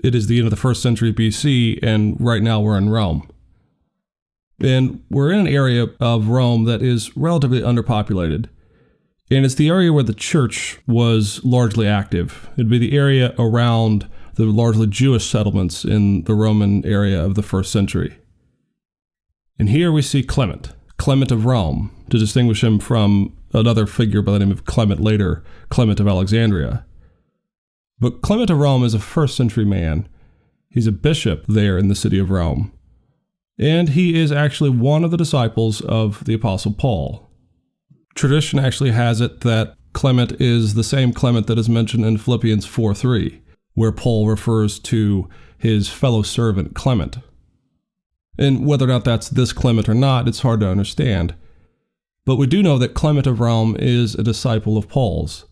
it is the end of the 1st century BC, and right now we're in Rome. And we're in an area of Rome that is relatively underpopulated. And it's the area where the church was largely active. It'd be the area around the largely Jewish settlements in the Roman area of the 1st century. And here we see Clement of Rome, to distinguish him from another figure by the name of Clement later, Clement of Alexandria. But Clement of Rome is a 1st century man. He's a bishop there in the city of Rome. And he is actually one of the disciples of the Apostle Paul. Tradition actually has it that Clement is the same Clement that is mentioned in Philippians 4:3, where Paul refers to his fellow servant Clement. And whether or not that's this Clement or not, it's hard to understand. But we do know that Clement of Rome is a disciple of Paul's.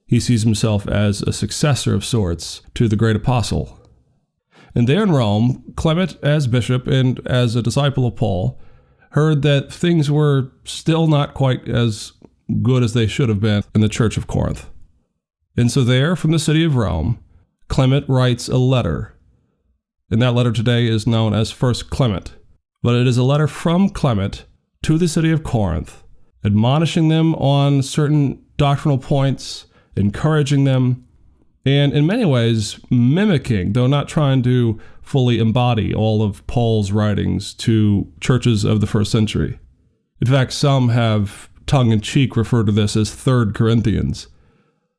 He sees himself as a successor of sorts to the great apostle. And there in Rome, Clement, as bishop and as a disciple of Paul, heard that things were still not quite as good as they should have been in the church of Corinth. And so there, from the city of Rome, Clement writes a letter. And that letter today is known as 1 Clement. But it is a letter from Clement to the city of Corinth, admonishing them on certain doctrinal points, encouraging them, and in many ways mimicking, though not trying to fully embody, all of Paul's writings to churches of the 1st century. In fact, some have tongue-in-cheek referred to this as 3rd Corinthians,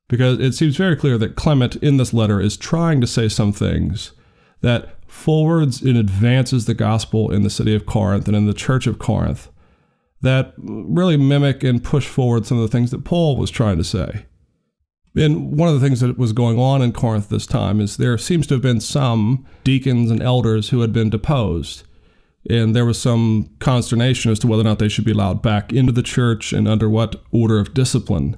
because it seems very clear that Clement in this letter is trying to say some things that forwards and advances the gospel in the city of Corinth and in the church of Corinth, that really mimic and push forward some of the things that Paul was trying to say. And one of the things that was going on in Corinth this time is there seems to have been some deacons and elders who had been deposed. And there was some consternation as to whether or not they should be allowed back into the church and under what order of discipline.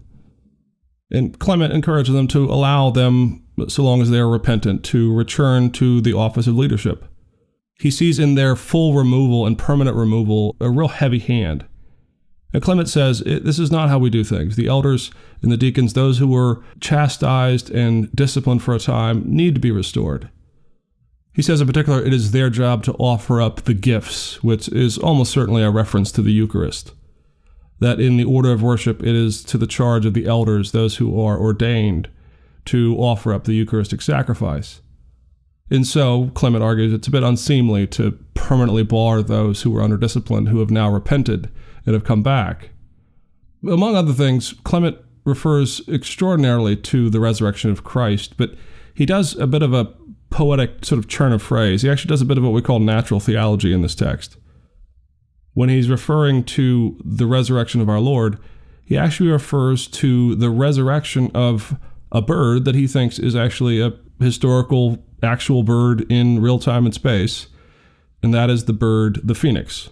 And Clement encouraged them to allow them, so long as they are repentant, to return to the office of leadership. He sees in their full removal and permanent removal a real heavy hand. And Clement says, this is not how we do things. The elders and the deacons, those who were chastised and disciplined for a time, need to be restored. He says in particular, it is their job to offer up the gifts, which is almost certainly a reference to the Eucharist. That in the order of worship, it is to the charge of the elders, those who are ordained, to offer up the Eucharistic sacrifice. And so, Clement argues, it's a bit unseemly to permanently bar those who were under discipline who have now repented and have come back. Among other things, Clement refers extraordinarily to the resurrection of Christ, but he does a bit of a poetic sort of turn of phrase. He actually does a bit of what we call natural theology in this text. When he's referring to the resurrection of our Lord, he actually refers to the resurrection of a bird that he thinks is actually a historical, actual bird in real time and space, and that is the bird, the phoenix.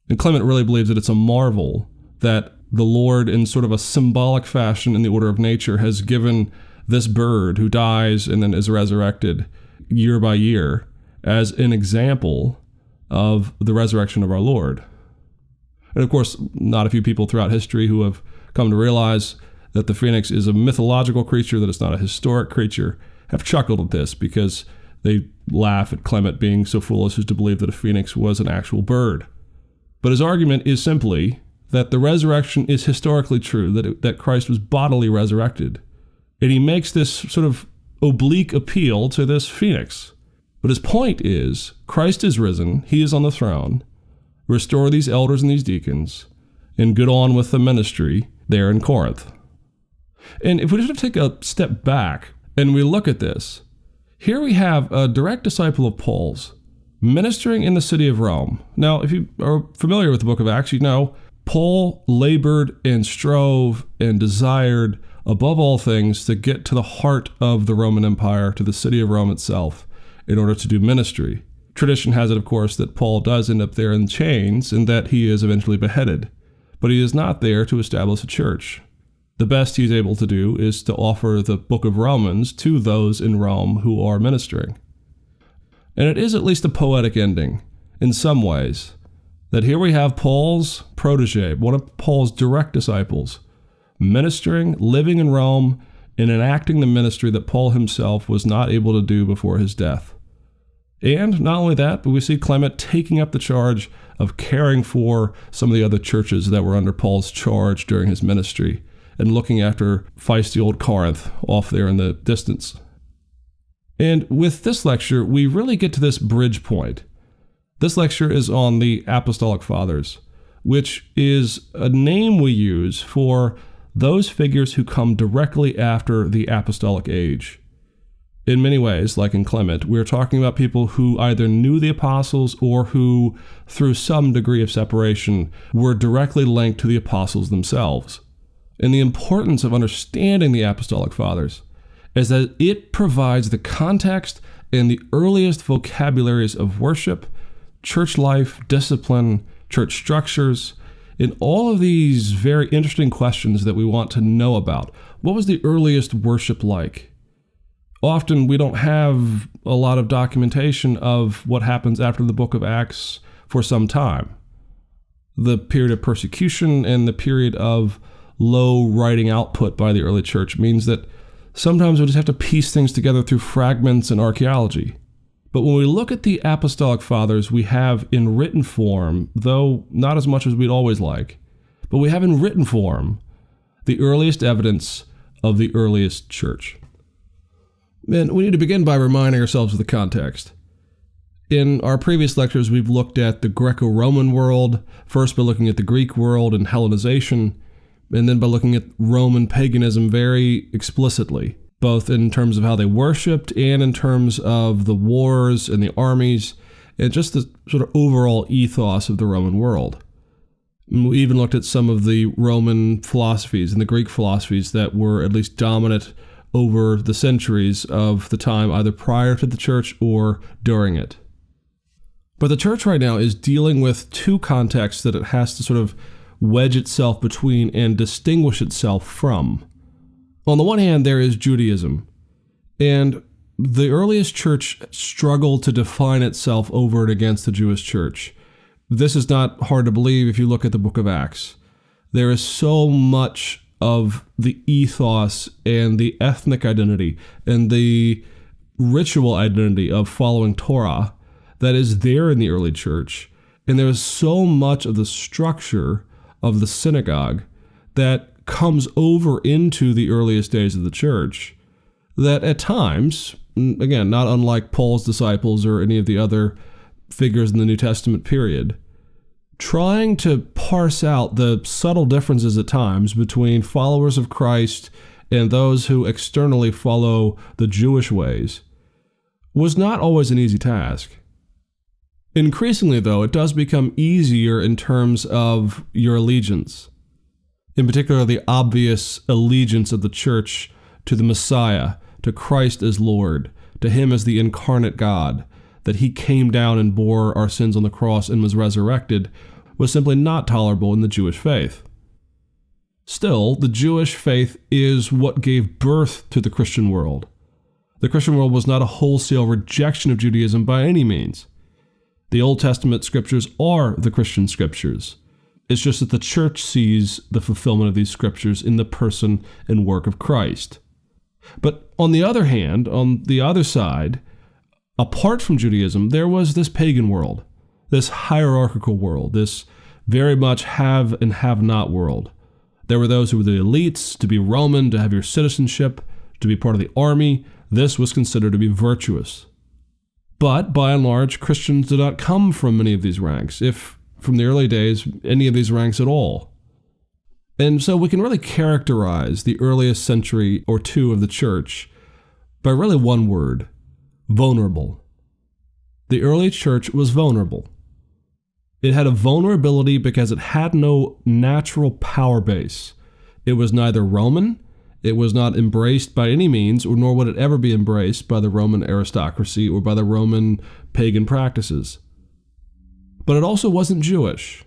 And Clement really believes that it's a marvel that the Lord, in sort of a symbolic fashion in the order of nature, has given this bird who dies and then is resurrected year by year as an example of the resurrection of our Lord. And of course, not a few people throughout history who have come to realize that the phoenix is a mythological creature, that it's not a historic creature, have chuckled at this because they laugh at Clement being so foolish as to believe that a phoenix was an actual bird. But his argument is simply that the resurrection is historically true, that Christ was bodily resurrected. And he makes this sort of oblique appeal to this phoenix. But his point is, Christ is risen, he is on the throne, restore these elders and these deacons, and get on with the ministry there in Corinth. And if we just take a step back and we look at this, here we have a direct disciple of Paul's ministering in the city of Rome. Now, if you are familiar with the book of Acts, you know Paul labored and strove and desired above all things to get to the heart of the Roman Empire, to the city of Rome itself, in order to do ministry. Tradition has it, of course, that Paul does end up there in chains and that he is eventually beheaded. But he is not there to establish a church. The best he's able to do is to offer the book of Romans to those in Rome who are ministering. And it is at least a poetic ending, in some ways, that here we have Paul's protege, one of Paul's direct disciples, ministering, living in Rome, in enacting the ministry that Paul himself was not able to do before his death. And not only that, but we see Clement taking up the charge of caring for some of the other churches that were under Paul's charge during his ministry and looking after feisty old Corinth off there in the distance. And with this lecture, we really get to this bridge point. This lecture is on the Apostolic Fathers, which is a name we use for those figures who come directly after the apostolic age. In many ways, like in Clement, we're talking about people who either knew the apostles or who, through some degree of separation, were directly linked to the apostles themselves. And the importance of understanding the Apostolic Fathers is that it provides the context and the earliest vocabularies of worship, church life, discipline, church structures, in all of these very interesting questions that we want to know about. What was the earliest worship like? Often we don't have a lot of documentation of what happens after the book of Acts for some time. The period of persecution and the period of low writing output by the early church means that sometimes we just have to piece things together through fragments and archaeology. But when we look at the Apostolic Fathers, we have in written form, though not as much as we'd always like, but we have in written form the earliest evidence of the earliest church. And we need to begin by reminding ourselves of the context. In our previous lectures, we've looked at the Greco-Roman world, first by looking at the Greek world and Hellenization, and then by looking at Roman paganism very explicitly, both in terms of how they worshipped and in terms of the wars and the armies, and just the sort of overall ethos of the Roman world. And we even looked at some of the Roman philosophies and the Greek philosophies that were at least dominant over the centuries of the time, either prior to the church or during it. But the church right now is dealing with two contexts that it has to sort of wedge itself between and distinguish itself from. On the one hand, there is Judaism, and the earliest church struggled to define itself over and against the Jewish church. This is not hard to believe if you look at the book of Acts. There is so much of the ethos and the ethnic identity and the ritual identity of following Torah that is there in the early church. And there is so much of the structure of the synagogue that comes over into the earliest days of the church that at times, again, not unlike Paul's disciples or any of the other figures in the New Testament period, trying to parse out the subtle differences at times between followers of Christ and those who externally follow the Jewish ways was not always an easy task. Increasingly, though, it does become easier in terms of your allegiance. In particular, the obvious allegiance of the church to the Messiah, to Christ as Lord, to Him as the incarnate God, that He came down and bore our sins on the cross and was resurrected, was simply not tolerable in the Jewish faith. Still, the Jewish faith is what gave birth to the Christian world. The Christian world was not a wholesale rejection of Judaism by any means. The Old Testament scriptures are the Christian scriptures. It's just that the church sees the fulfillment of these scriptures in the person and work of Christ. But on the other hand, on the other side, apart from Judaism, there was this pagan world, this hierarchical world, this very much have and have not world. There were those who were the elites. To be Roman, to have your citizenship, to be part of the army, this was considered to be virtuous. But by and large, Christians did not come from many of these ranks, if from the early days, any of these ranks at all. And so we can really characterize the earliest century or two of the church by really one word: vulnerable. The early church was vulnerable. It had a vulnerability because it had no natural power base. It was neither Roman, it was not embraced by any means, or nor would it ever be embraced by the Roman aristocracy or by the Roman pagan practices. But it also wasn't Jewish.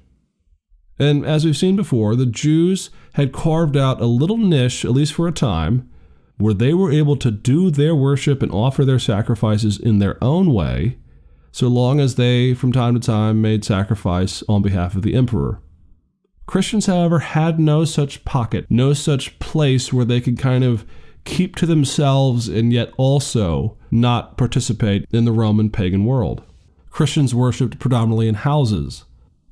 And as we've seen before, the Jews had carved out a little niche, at least for a time, where they were able to do their worship and offer their sacrifices in their own way, so long as they, from time to time, made sacrifice on behalf of the emperor. Christians, however, had no such pocket, no such place where they could kind of keep to themselves and yet also not participate in the Roman pagan world. Christians worshipped predominantly in houses.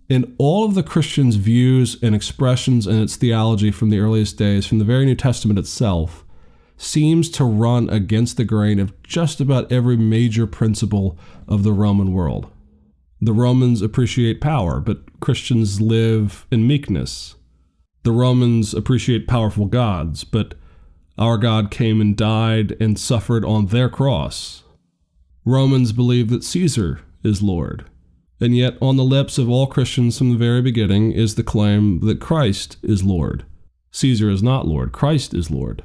And all of the Christians' views and expressions and its theology from the earliest days, from the very New Testament itself, seems to run against the grain of just about every major principle of the Roman world. The Romans appreciate power, but Christians live in meekness. The Romans appreciate powerful gods, but our God came and died and suffered on their cross. Romans believe that Caesar is Lord. And yet on the lips of all Christians from the very beginning is the claim that Christ is Lord. Caesar is not Lord, Christ is Lord.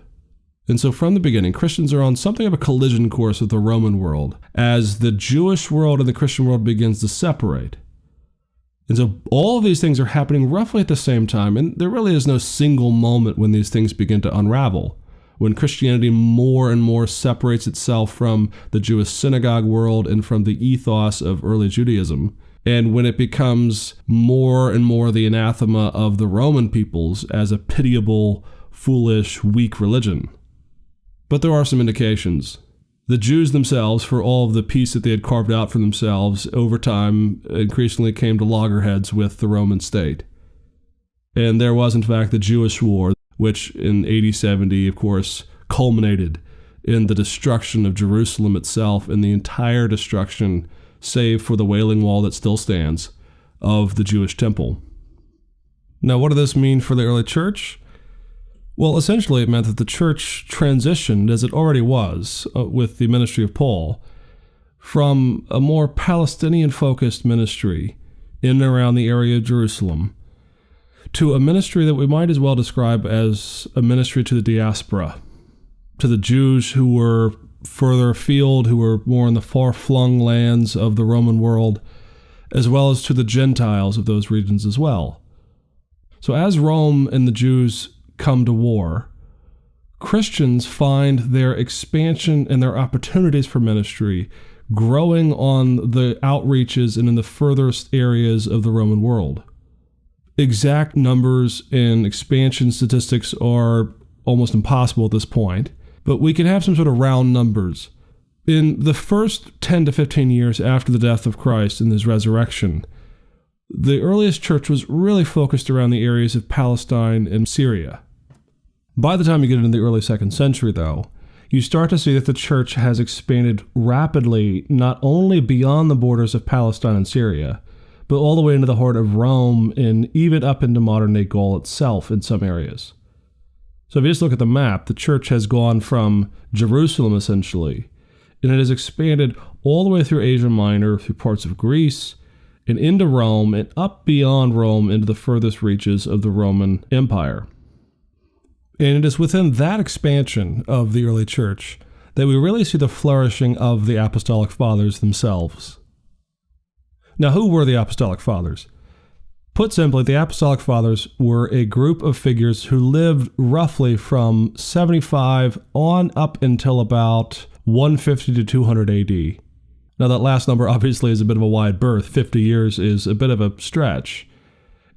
And so from the beginning, Christians are on something of a collision course with the Roman world as the Jewish world and the Christian world begins to separate. And so all of these things are happening roughly at the same time, and there really is no single moment when these things begin to unravel. When Christianity more and more separates itself from the Jewish synagogue world and from the ethos of early Judaism, and when it becomes more and more the anathema of the Roman peoples as a pitiable, foolish, weak religion. But there are some indications. The Jews themselves, for all of the peace that they had carved out for themselves, over time increasingly came to loggerheads with the Roman state. And there was, in fact, the Jewish War, which in AD 70, of course, culminated in the destruction of Jerusalem itself and the entire destruction, save for the Wailing Wall that still stands, of the Jewish temple. Now, what did this mean for the early church? Well, essentially it meant that the church transitioned, as it already was, with the ministry of Paul, from a more Palestinian-focused ministry in and around the area of Jerusalem to a ministry that we might as well describe as a ministry to the diaspora, to the Jews who were further afield, who were more in the far-flung lands of the Roman world, as well as to the Gentiles of those regions as well. So as Rome and the Jews come to war, Christians find their expansion and their opportunities for ministry growing on the outreaches and in the furthest areas of the Roman world. Exact numbers and expansion statistics are almost impossible at this point, but we can have some sort of round numbers. In the first 10 to 15 years after the death of Christ and his resurrection, the earliest church was really focused around the areas of Palestine and Syria. By the time you get into the early 2nd century, though, you start to see that the church has expanded rapidly not only beyond the borders of Palestine and Syria, but all the way into the heart of Rome and even up into modern-day Gaul itself in some areas. So if you just look at the map, the church has gone from Jerusalem, essentially, and it has expanded all the way through Asia Minor, through parts of Greece, and into Rome, and up beyond Rome into the furthest reaches of the Roman Empire. And it is within that expansion of the early church that we really see the flourishing of the Apostolic Fathers themselves. Now, who were the Apostolic Fathers? Put simply, the Apostolic Fathers were a group of figures who lived roughly from 75 on up until about 150 to 200 AD. Now, that last number obviously is a bit of a wide berth. 50 years is a bit of a stretch.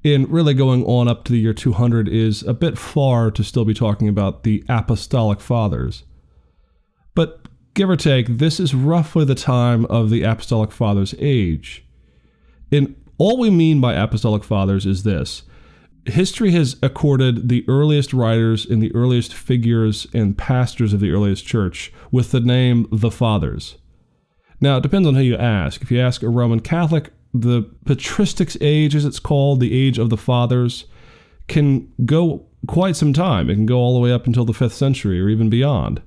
And really going on up to the year 200 is a bit far to still be talking about the Apostolic Fathers. But give or take, this is roughly the time of the Apostolic Fathers' age. And all we mean by Apostolic Fathers is this. History has accorded the earliest writers and the earliest figures and pastors of the earliest church with the name the Fathers. Now, it depends on who you ask. If you ask a Roman Catholic, the patristics age, as it's called, the age of the Fathers, can go quite some time. It can go all the way up until the 5th century or even beyond.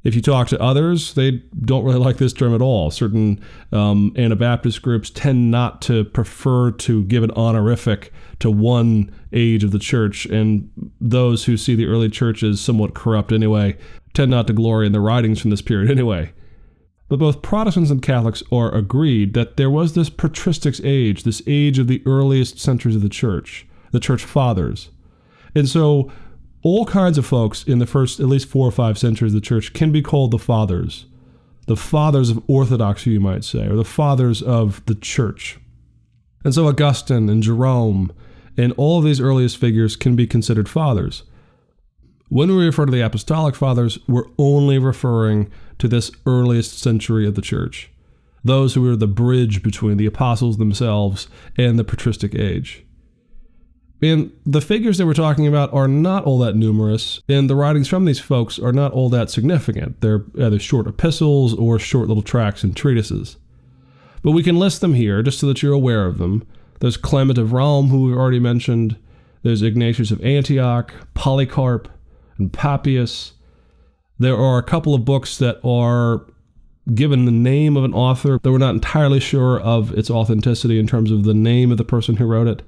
If you talk to others, they don't really like this term at all. Certain Anabaptist groups tend not to prefer to give an honorific to one age of the church, and those who see the early church as somewhat corrupt anyway tend not to glory in the writings from this period anyway. But both Protestants and Catholics are agreed that there was this patristics age, this age of the earliest centuries of the church fathers. And so all kinds of folks in the first at least 4 or 5 centuries of the church can be called the fathers of orthodoxy, you might say, or the fathers of the church. And so Augustine and Jerome and all of these earliest figures can be considered fathers. When we refer to the Apostolic Fathers, we're only referring to this earliest century of the church, those who were the bridge between the apostles themselves and the patristic age. And the figures that we're talking about are not all that numerous, and the writings from these folks are not all that significant. They're either short epistles or short little tracts and treatises. But we can list them here just so that you're aware of them. There's Clement of Rome, who we've already mentioned. There's Ignatius of Antioch, Polycarp, and Papias. There are a couple of books that are given the name of an author, though we're not entirely sure of its authenticity in terms of the name of the person who wrote it.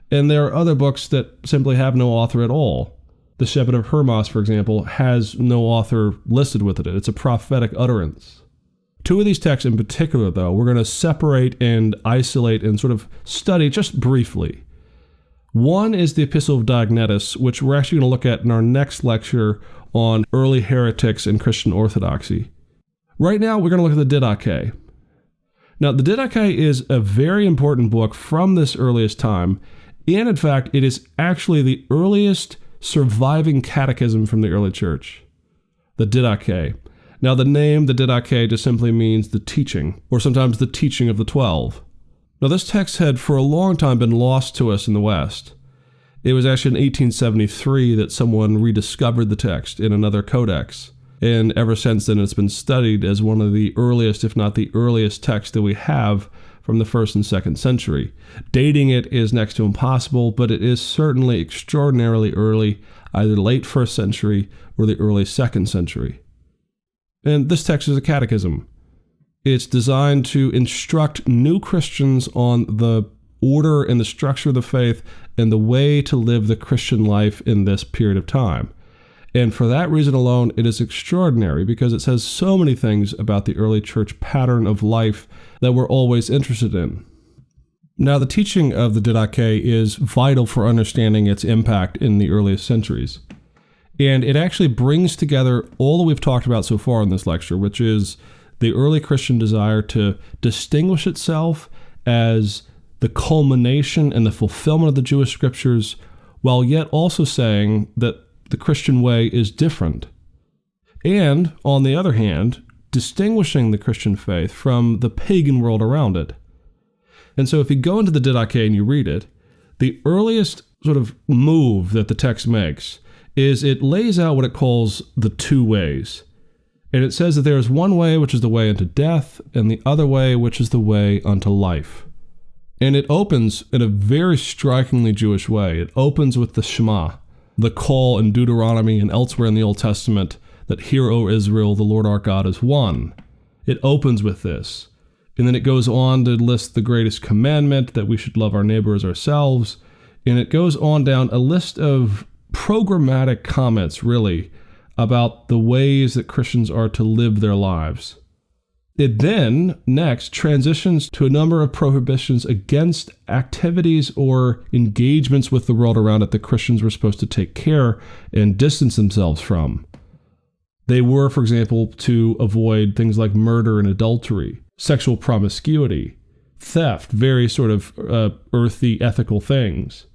And there are other books that simply have no author at all. The Shepherd of Hermas, for example, has no author listed with it. It's a prophetic utterance. Two of these texts in particular, though, we're going to separate and isolate and sort of study just briefly. One is the Epistle of Diognetus, which we're actually going to look at in our next lecture on early heretics and Christian orthodoxy. Right now, we're going to look at the Didache. Now, the Didache is a very important book from this earliest time, and in fact, it is actually the earliest surviving catechism from the early church, the Didache. Now, the name, the Didache, just simply means the teaching, or sometimes the teaching of the 12. Now, this text had for a long time been lost to us in the West. It was actually in 1873 that someone rediscovered the text in another codex. And ever since then, it's been studied as one of the earliest, if not the earliest text that we have from the 1st and 2nd century. Dating it is next to impossible, but it is certainly extraordinarily early, either late 1st century or the early 2nd century. And this text is a catechism. It's designed to instruct new Christians on the order and the structure of the faith and the way to live the Christian life in this period of time. And for that reason alone, it is extraordinary because it says so many things about the early church pattern of life that we're always interested in. Now, the teaching of the Didache is vital for understanding its impact in the earliest centuries. And it actually brings together all that we've talked about so far in this lecture, which is the early Christian desire to distinguish itself as the culmination and the fulfillment of the Jewish scriptures, while yet also saying that the Christian way is different. And, on the other hand, distinguishing the Christian faith from the pagan world around it. And so if you go into the Didache and you read it, the earliest sort of move that the text makes is it lays out what it calls the two ways. And it says that there is one way which is the way unto death, and the other way which is the way unto life. And it opens in a very strikingly Jewish way. It opens with the Shema, the call in Deuteronomy and elsewhere in the Old Testament that hear, O Israel, the Lord our God is one. It opens with this. And then it goes on to list the greatest commandment, that we should love our neighbor as ourselves. And it goes on down a list of programmatic comments, really, about the ways that Christians are to live their lives. It then, next, transitions to a number of prohibitions against activities or engagements with the world around it that Christians were supposed to take care and distance themselves from. They were, for example, to avoid things like murder and adultery, sexual promiscuity, theft, very sort of earthy ethical things.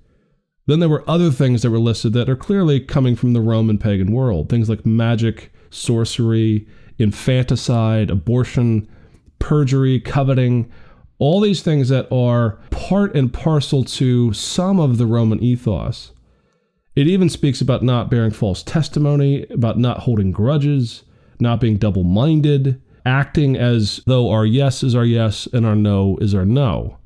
Then there were other things that were listed that are clearly coming from the Roman pagan world, things like magic, sorcery, infanticide, abortion, perjury, coveting, all these things that are part and parcel to some of the Roman ethos. It even speaks about not bearing false testimony, about not holding grudges, not being double-minded, acting as though our yes is our yes and our no is our no.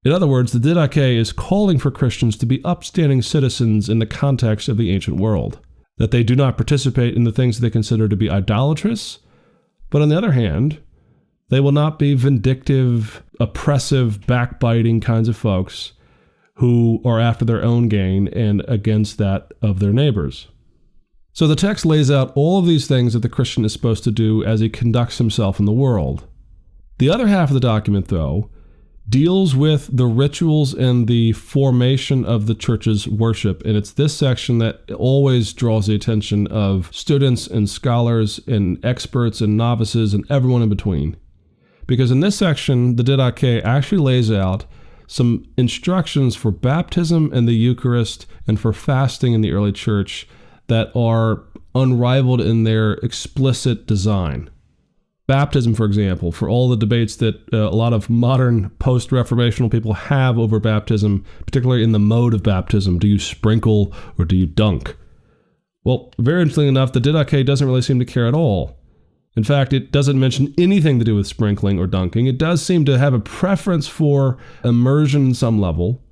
In other words, the Didache is calling for Christians to be upstanding citizens in the context of the ancient world, that they do not participate in the things they consider to be idolatrous, but on the other hand, they will not be vindictive, oppressive, backbiting kinds of folks who are after their own gain and against that of their neighbors. So the text lays out all of these things that the Christian is supposed to do as he conducts himself in the world. The other half of the document, though, deals with the rituals and the formation of the church's worship. And it's this section that always draws the attention of students and scholars and experts and novices and everyone in between. Because in this section, the Didache actually lays out some instructions for baptism and the Eucharist and for fasting in the early church that are unrivaled in their explicit design. Baptism, for example, for all the debates that a lot of modern post-reformational people have over baptism, particularly in the mode of baptism. Do you sprinkle or do you dunk? Well, very interestingly enough, the Didache doesn't really seem to care at all. In fact, it doesn't mention anything to do with sprinkling or dunking. It does seem to have a preference for immersion in some level.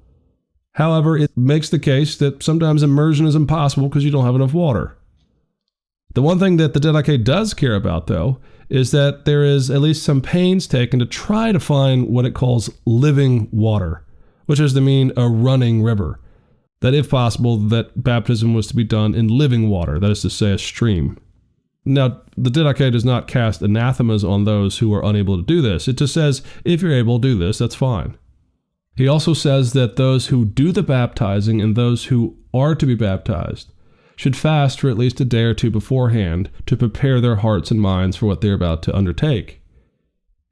However, it makes the case that sometimes immersion is impossible because you don't have enough water. The one thing that the Didache does care about, though, is that there is at least some pains taken to try to find what it calls living water, which is to mean a running river. That if possible, that baptism was to be done in living water, that is to say, a stream. Now, the Didache does not cast anathemas on those who are unable to do this. It just says, if you're able to do this, that's fine. He also says that those who do the baptizing and those who are to be baptized should fast for at least a day or two beforehand to prepare their hearts and minds for what they're about to undertake.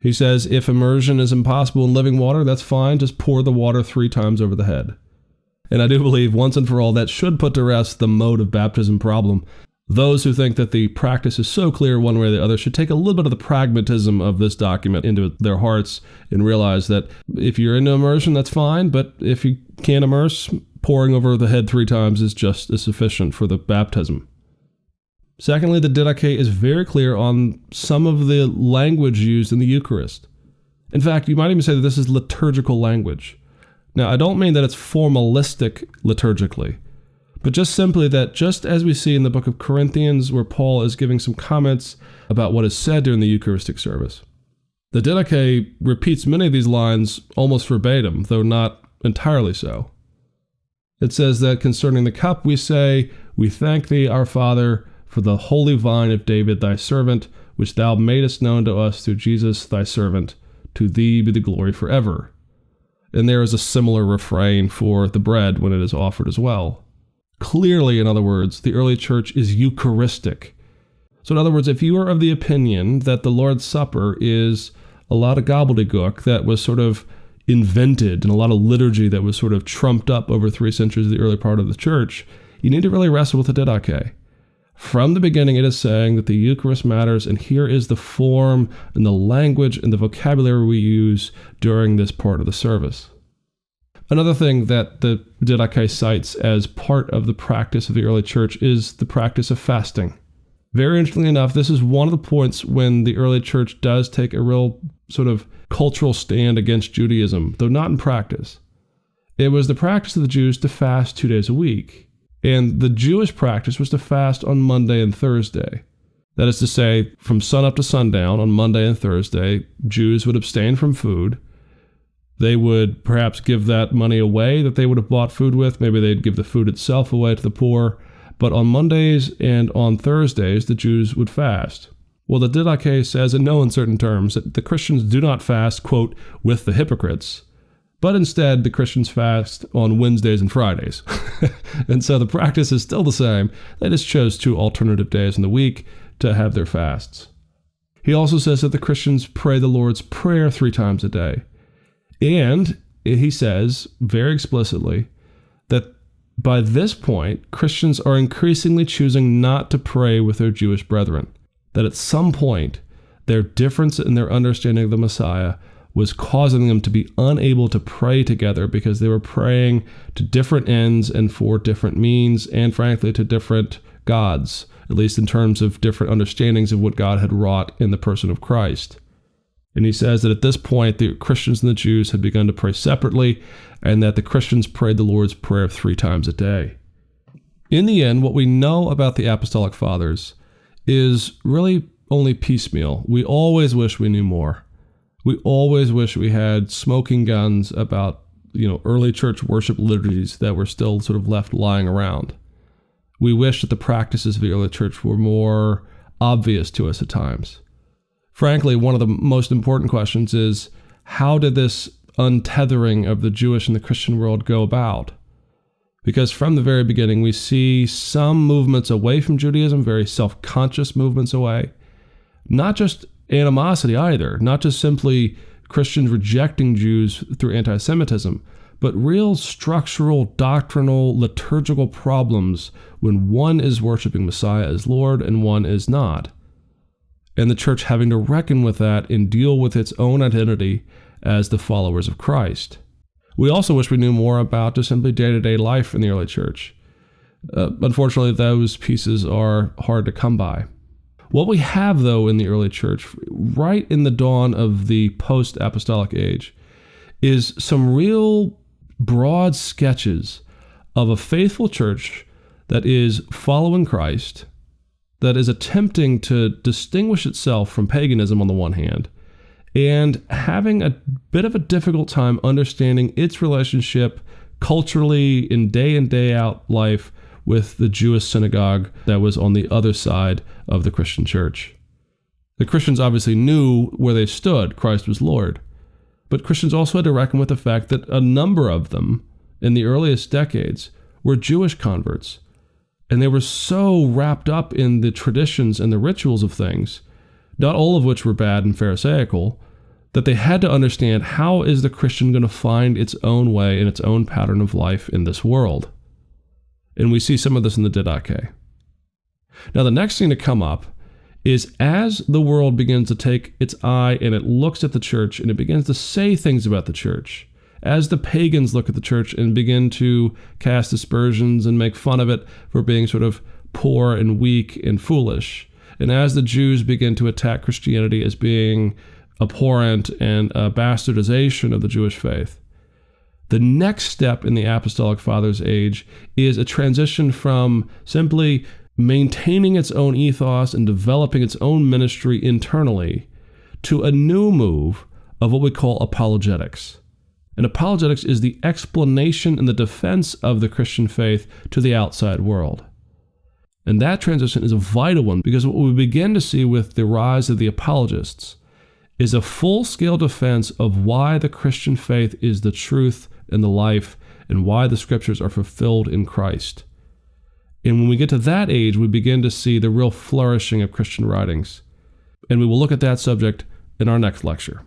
He says if immersion is impossible in living water, that's fine, just pour the water 3 times over the head. And I do believe once and for all that should put to rest the mode of baptism problem. Those who think that the practice is so clear one way or the other should take a little bit of the pragmatism of this document into their hearts and realize that if you're into immersion, that's fine, but if you can't immerse, pouring over the head 3 times is just as sufficient for the baptism. Secondly, the Didache is very clear on some of the language used in the Eucharist. In fact, you might even say that this is liturgical language. Now, I don't mean that it's formalistic liturgically, but just simply that just as we see in the book of Corinthians where Paul is giving some comments about what is said during the Eucharistic service, the Didache repeats many of these lines almost verbatim, though not entirely so. It says that concerning the cup we say, we thank thee, our Father, for the holy vine of David thy servant, which thou madest known to us through Jesus thy servant. To thee be the glory forever. And there is a similar refrain for the bread when it is offered as well. Clearly, in other words, the early church is Eucharistic. So in other words, if you are of the opinion that the Lord's Supper is a lot of gobbledygook that was sort of invented and a lot of liturgy that was sort of trumped up over 3 centuries of the early part of the church, you need to really wrestle with the Didache. From the beginning, it is saying that the Eucharist matters, and here is the form and the language and the vocabulary we use during this part of the service. Another thing that the Didache cites as part of the practice of the early church is the practice of fasting. Very interestingly enough, this is one of the points when the early church does take a real sort of cultural stand against Judaism, though not in practice. It was the practice of the Jews to fast 2 days a week, and the Jewish practice was to fast on Monday and Thursday. That is to say, from sunup to sundown on Monday and Thursday, Jews would abstain from food. They would perhaps give that money away that they would have bought food with. Maybe they'd give the food itself away to the poor. But on Mondays and on Thursdays, the Jews would fast. Well, the Didache says in no uncertain terms that the Christians do not fast, quote, with the hypocrites, but instead the Christians fast on Wednesdays and Fridays. And so the practice is still the same. They just chose 2 alternative days in the week to have their fasts. He also says that the Christians pray the Lord's Prayer 3 times a day. And he says very explicitly that by this point, Christians are increasingly choosing not to pray with their Jewish brethren. That at some point, their difference in their understanding of the Messiah was causing them to be unable to pray together because they were praying to different ends and for different means, and frankly, to different gods, at least in terms of different understandings of what God had wrought in the person of Christ. And he says that at this point, the Christians and the Jews had begun to pray separately, and that the Christians prayed the Lord's Prayer 3 times a day. In the end, what we know about the Apostolic Fathers is really only piecemeal. We always wish we knew more. We always wish we had smoking guns about, early church worship liturgies that were still sort of left lying around. We wish that the practices of the early church were more obvious to us at times. Frankly, one of the most important questions is, how did this untethering of the Jewish and the Christian world go about? Because from the very beginning, we see some movements away from Judaism, very self-conscious movements away. Not just animosity either, not just simply Christians rejecting Jews through anti-Semitism, but real structural, doctrinal, liturgical problems when one is worshiping Messiah as Lord and one is not. And the church having to reckon with that and deal with its own identity as the followers of Christ. We also wish we knew more about just simply day-to-day life in the early church. Unfortunately, those pieces are hard to come by. What we have, though, in the early church, right in the dawn of the post-apostolic age, is some real broad sketches of a faithful church that is following Christ, that is attempting to distinguish itself from paganism on the one hand, and having a bit of a difficult time understanding its relationship culturally in day out life with the Jewish synagogue that was on the other side of the Christian church. The Christians obviously knew where they stood, Christ was Lord, but Christians also had to reckon with the fact that a number of them in the earliest decades were Jewish converts, and they were so wrapped up in the traditions and the rituals of things, not all of which were bad and pharisaical, that they had to understand how is the Christian going to find its own way and its own pattern of life in this world. And we see some of this in the Didache. Now, the next thing to come up is as the world begins to take its eye and it looks at the church and it begins to say things about the church, as the pagans look at the church and begin to cast aspersions and make fun of it for being sort of poor and weak and foolish, and as the Jews begin to attack Christianity as being abhorrent and a bastardization of the Jewish faith, the next step in the Apostolic Fathers' age is a transition from simply maintaining its own ethos and developing its own ministry internally to a new move of what we call apologetics. And apologetics is the explanation and the defense of the Christian faith to the outside world. And that transition is a vital one, because what we begin to see with the rise of the apologists is a full-scale defense of why the Christian faith is the truth and the life, and why the scriptures are fulfilled in Christ. And when we get to that age, we begin to see the real flourishing of Christian writings. And we will look at that subject in our next lecture.